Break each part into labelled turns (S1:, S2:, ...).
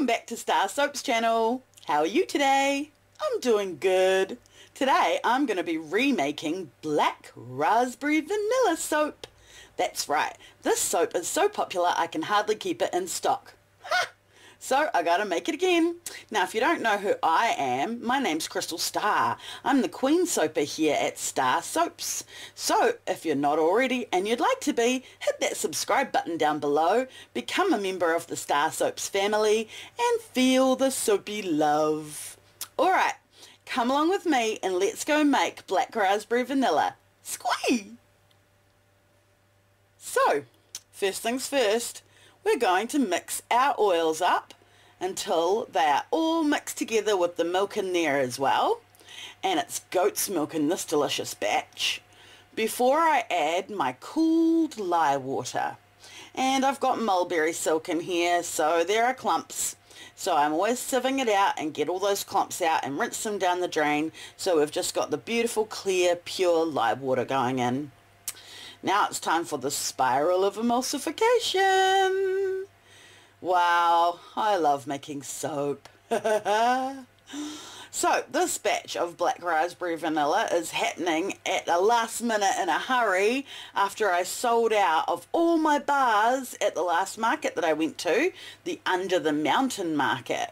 S1: Welcome back to StarrSoap's channel. How are you today? I'm doing good. Today I'm going to be remaking black raspberry vanilla soap. That's right, this soap is so popular I can hardly keep it in stock. Ha! So I gotta make it again. Now if you don't know who I am, my name's StarrSoapy. I'm the Queen Soaper here at StarrSoaps. So if you're not already and you'd like to be, hit that subscribe button down below, become a member of the StarrSoaps family and feel the soapy love. Alright, come along with me and let's go make black raspberry vanilla. Squee! So, first things first, we're going to mix our oils up until they are all mixed together with the milk in there as well. And it's goat's milk in this delicious batch. Before I add my cooled lye water. And I've got mulberry silk in here, so there are clumps. So I'm always sieving it out and get all those clumps out and rinse them down the drain. So we've just got the beautiful, clear, pure lye water going in. Now it's time for the spiral of emulsification. Wow, I love making soap. So this batch of black raspberry vanilla is happening at the last minute in a hurry after I sold out of all my bars at the last market that I went to, the Under the Mountain market.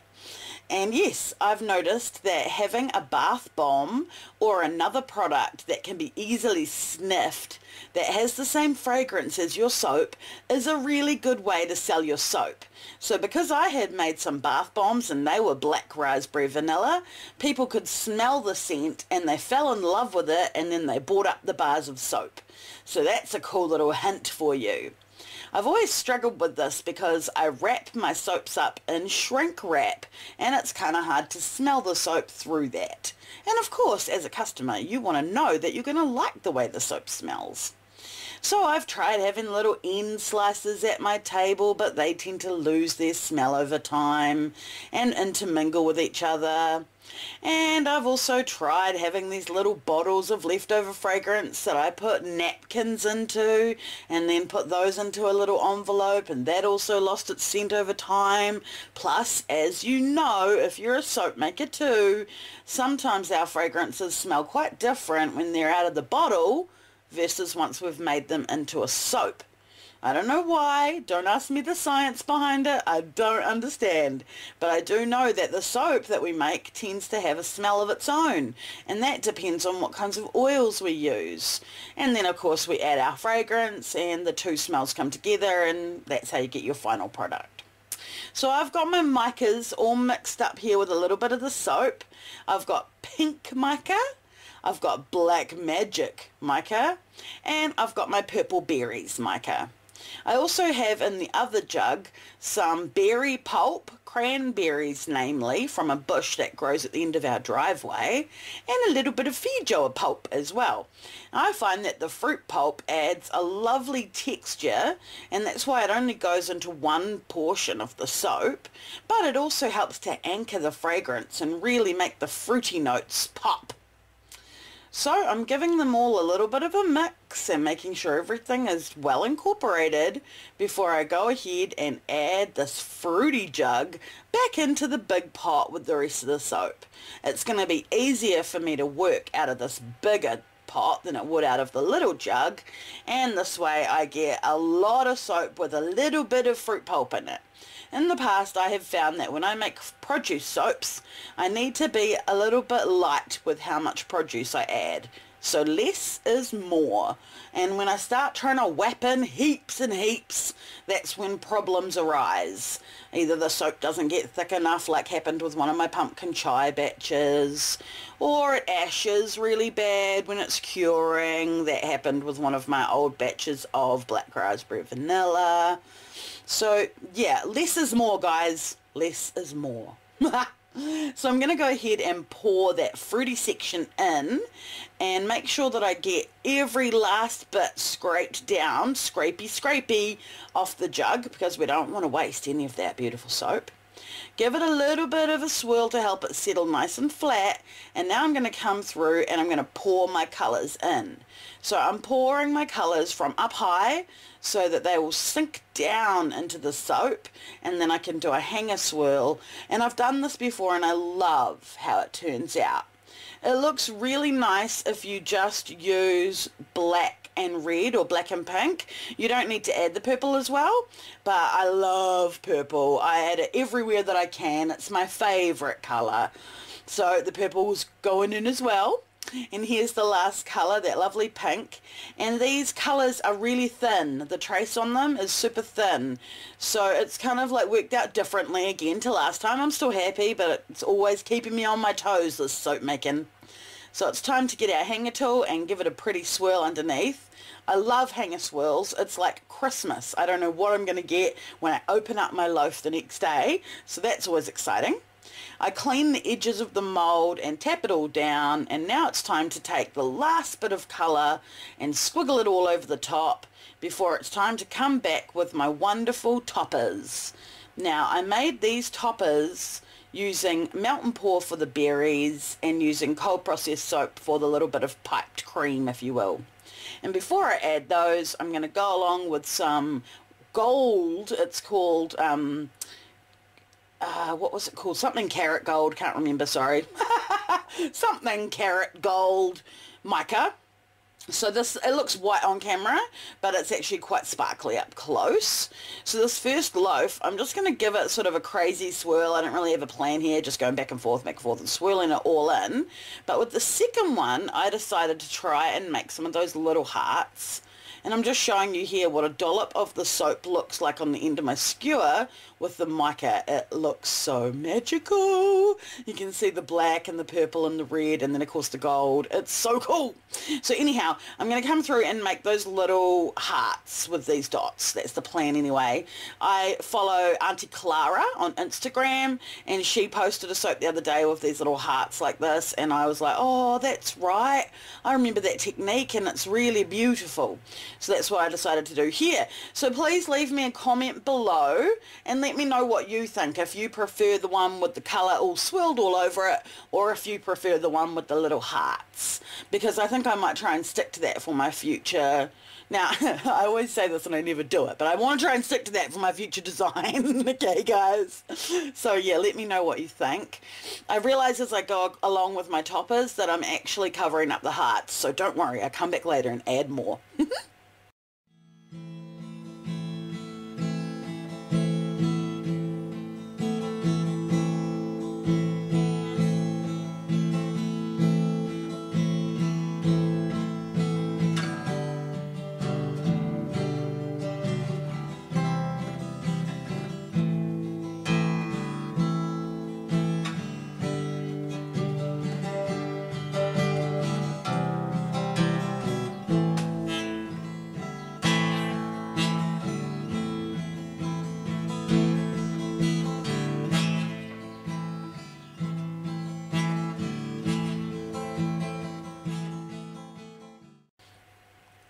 S1: And yes, I've noticed that having a bath bomb or another product that can be easily sniffed that has the same fragrance as your soap is a really good way to sell your soap. So because I had made some bath bombs and they were black raspberry vanilla, people could smell the scent and they fell in love with it and then they bought up the bars of soap. So that's a cool little hint for you. I've always struggled with this because I wrap my soaps up in shrink wrap and it's kind of hard to smell the soap through that. And of course, as a customer, you want to know that you're going to like the way the soap smells. So I've tried having little end slices at my table, but they tend to lose their smell over time and intermingle with each other. And I've also tried having these little bottles of leftover fragrance that I put napkins into and then put those into a little envelope, and that also lost its scent over time. Plus, as you know, if you're a soap maker too, sometimes our fragrances smell quite different when they're out of the bottle versus once we've made them into a soap. I don't know why, don't ask me the science behind it, I don't understand. But I do know that the soap that we make tends to have a smell of its own, and that depends on what kinds of oils we use. And then of course we add our fragrance and the two smells come together, and that's how you get your final product. So I've got my micas all mixed up here with a little bit of the soap. I've got pink mica, I've got black magic mica, and I've got my purple berries mica. I also have in the other jug some berry pulp, cranberries namely, from a bush that grows at the end of our driveway, and a little bit of feijoa pulp as well. I find that the fruit pulp adds a lovely texture, and that's why it only goes into one portion of the soap, but it also helps to anchor the fragrance and really make the fruity notes pop. So I'm giving them all a little bit of a mix and making sure everything is well incorporated before I go ahead and add this fruity jug back into the big pot with the rest of the soap. It's going to be easier for me to work out of this bigger pot than it would out of the little jug, and this way I get a lot of soap with a little bit of fruit pulp in it. In the past, I have found that when I make produce soaps, I need to be a little bit light with how much produce I add. So less is more. And when I start trying to whap in heaps and heaps, that's when problems arise. Either the soap doesn't get thick enough, like happened with one of my pumpkin chai batches, or it ashes really bad when it's curing. That happened with one of my old batches of black raspberry vanilla. So yeah, less is more, guys. Less is more. So I'm going to go ahead and pour that fruity section in and make sure that I get every last bit scraped down, scrapey off the jug, because we don't want to waste any of that beautiful soap. Give it a little bit of a swirl to help it settle nice and flat, and now I'm going to come through and I'm going to pour my colours in. So I'm pouring my colours from up high so that they will sink down into the soap, and then I can do a hanger swirl. And I've done this before and I love how it turns out. It looks really nice if you just use black and red or black and pink. You don't need to add the purple as well, but I love purple. I add it everywhere that I can. It's my favourite colour. So the purple's going in as well. And here's the last colour, that lovely pink. And these colours are really thin. The trace on them is super thin. So it's kind of like worked out differently again to last time. I'm still happy, but it's always keeping me on my toes, this soap making. So it's time to get our hanger tool and give it a pretty swirl underneath. I love hanger swirls. It's like Christmas. I don't know what I'm going to get when I open up my loaf the next day. So that's always exciting. I clean the edges of the mould and tap it all down, and now it's time to take the last bit of colour and squiggle it all over the top before it's time to come back with my wonderful toppers. Now I made these toppers using melt and pour for the berries and using cold processed soap for the little bit of piped cream, if you will. And before I add those, I'm going to go along with some gold. It's called what was it called? Something carrot gold. Can't remember, sorry. Something carrot gold mica. So this, it looks white on camera, but it's actually quite sparkly up close. So this first loaf, I'm just going to give it sort of a crazy swirl. I don't really have a plan here, just going back and forth and swirling it all in. But with the second one, I decided to try and make some of those little hearts. And I'm just showing you here what a dollop of the soap looks like on the end of my skewer with the mica. It looks so magical. You can see the black and the purple and the red, and then of course the gold. It's so cool. So anyhow, I'm going to come through and make those little hearts with these dots. That's the plan anyway. I follow Auntie Clara on Instagram, and she posted a soap the other day with these little hearts like this, and I was like, oh, that's right. I remember that technique, and it's really beautiful. So that's what I decided to do here. So please leave me a comment below and let me know what you think. If you prefer the one with the colour all swirled all over it, or if you prefer the one with the little hearts. Because I think I might try and stick to that for my future. Now, I always say this and I never do it, but I want to try and stick to that for my future design. Okay, guys? So yeah, let me know what you think. I realise as I go along with my toppers that I'm actually covering up the hearts. So don't worry, I'll come back later and add more.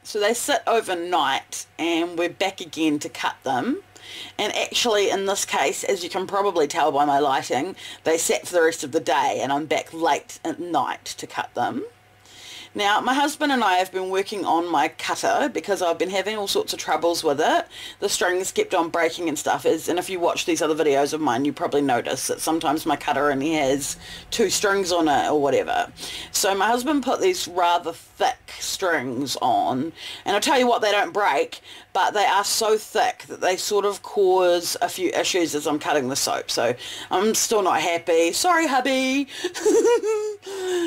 S1: So they sit overnight and we're back again to cut them. And actually in this case, as you can probably tell by my lighting, they sat for the rest of the day and I'm back late at night to cut them. Now, my husband and I have been working on my cutter because I've been having all sorts of troubles with it. The strings kept on breaking and stuff. And if you watch these other videos of mine, you probably notice that sometimes my cutter only has 2 strings on it or whatever. So my husband put these rather thick strings on. And I'll tell you what, they don't break, but they are so thick that they sort of cause a few issues as I'm cutting the soap. So I'm still not happy. Sorry, hubby.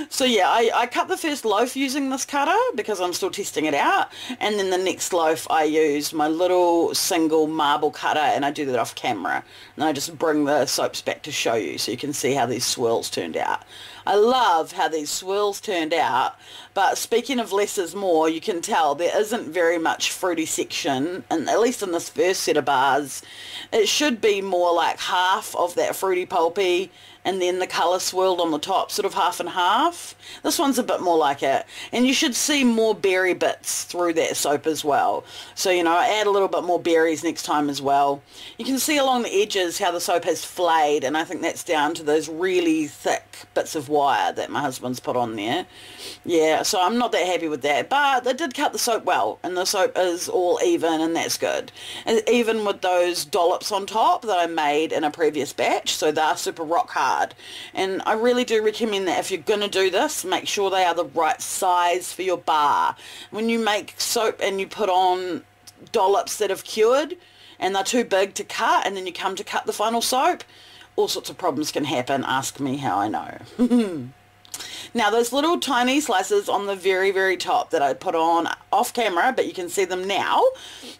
S1: So yeah, I cut the first loaf using this cutter because I'm still testing it out, and then the next loaf I use my little single marble cutter, and I do that off camera, and I just bring the soaps back to show you so you can see how these swirls turned out. I love how these swirls turned out, but speaking of less is more, you can tell there isn't very much fruity section, and at least in this first set of bars. It should be more like half of that fruity pulpy and then the colour swirled on the top, sort of half and half. This one's a bit more like it. And you should see more berry bits through that soap as well. So, you know, add a little bit more berries next time as well. You can see along the edges how the soap has flayed, and I think that's down to those really thick bits of wire that my husband's put on there. Yeah, so I'm not that happy with that. But they did cut the soap well, and the soap is all even, and that's good. And even with those dollops on top that I made in a previous batch, so they're super rock hard. And I really do recommend that if you're going to do this, make sure they are the right size for your bar. When you make soap and you put on dollops that have cured and they're too big to cut, and then you come to cut the final soap, all sorts of problems can happen. Ask me how I know. Now, those little tiny slices on the very, very top that I put on off camera, but you can see them now,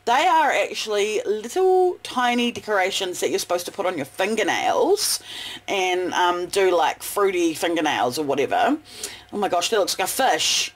S1: they are actually little tiny decorations that you're supposed to put on your fingernails and do like fruity fingernails or whatever. Oh my gosh, that looks like a fish.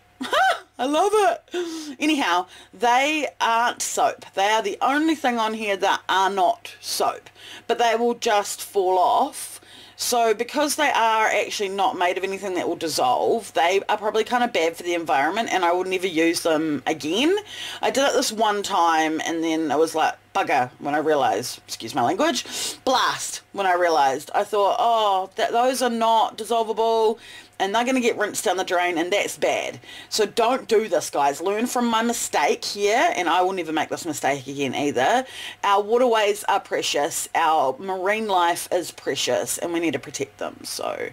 S1: I love it. Anyhow, they aren't soap. They are the only thing on here that are not soap, but they will just fall off. So because they are actually not made of anything that will dissolve, they are probably kind of bad for the environment, and I will never use them again. I did it this one time, and then I was like, bugger, when I realised, excuse my language, blast, when I realised. I thought, oh, those are not dissolvable, and they're going to get rinsed down the drain, and that's bad. So don't do this, guys. Learn from my mistake here, and I will never make this mistake again either. Our waterways are precious. Our marine life is precious, and we need to protect them. So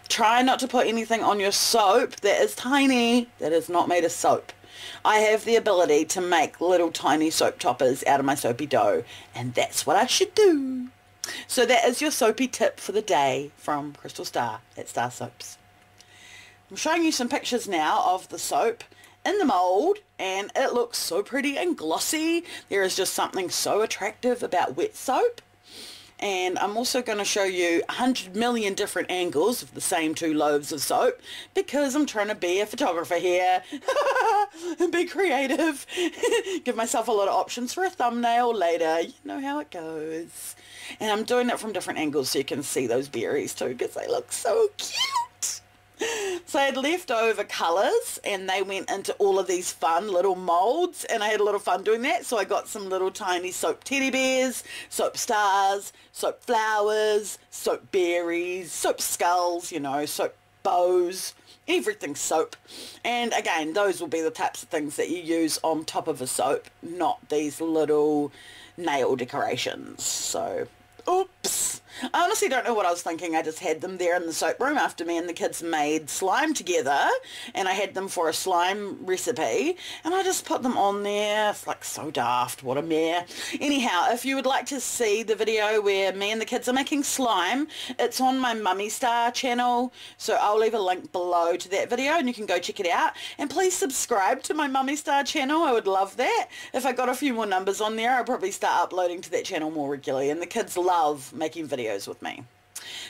S1: try not to put anything on your soap that is tiny, that is not made of soap. I have the ability to make little tiny soap toppers out of my soapy dough, and that's what I should do. So that is your soapy tip for the day from Crystal Starr at StarrSoaps. I'm showing you some pictures now of the soap in the mould, and it looks so pretty and glossy. There is just something so attractive about wet soap. And I'm also going to show you 100 million different angles of the same two loaves of soap, because I'm trying to be a photographer here and be creative. Give myself a lot of options for a thumbnail later. You know how it goes. And I'm doing it from different angles so you can see those berries too, because they look so cute. So I had leftover colours, and they went into all of these fun little moulds, and I had a lot of fun doing that. So I got some little tiny soap teddy bears, soap stars, soap flowers, soap berries, soap skulls, you know, soap bows, everything soap. And again, those will be the types of things that you use on top of a soap, not these little nail decorations. So oops. I honestly don't know what I was thinking. I just had them there in the soap room after me and the kids made slime together, and I had them for a slime recipe, and I just put them on there. It's like so daft. What a mare. Anyhow, if you would like to see the video where me and the kids are making slime, it's on my MummyStarr channel, so I'll leave a link below to that video and you can go check it out. And please subscribe to my MummyStarr channel. I would love that. If I got a few more numbers on there, I'll probably start uploading to that channel more regularly, and the kids love making videos with me.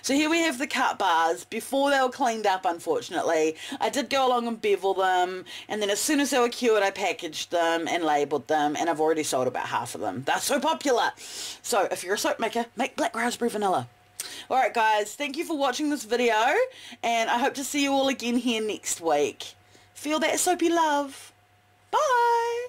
S1: So here we have the cut bars before they were cleaned up, unfortunately. I did go along and bevel them, and then as soon as they were cured, I packaged them and labelled them, and I've already sold about half of them. They're so popular. So if you're a soap maker, make black raspberry vanilla. Alright guys, thank you for watching this video, and I hope to see you all again here next week. Feel that soapy love. Bye!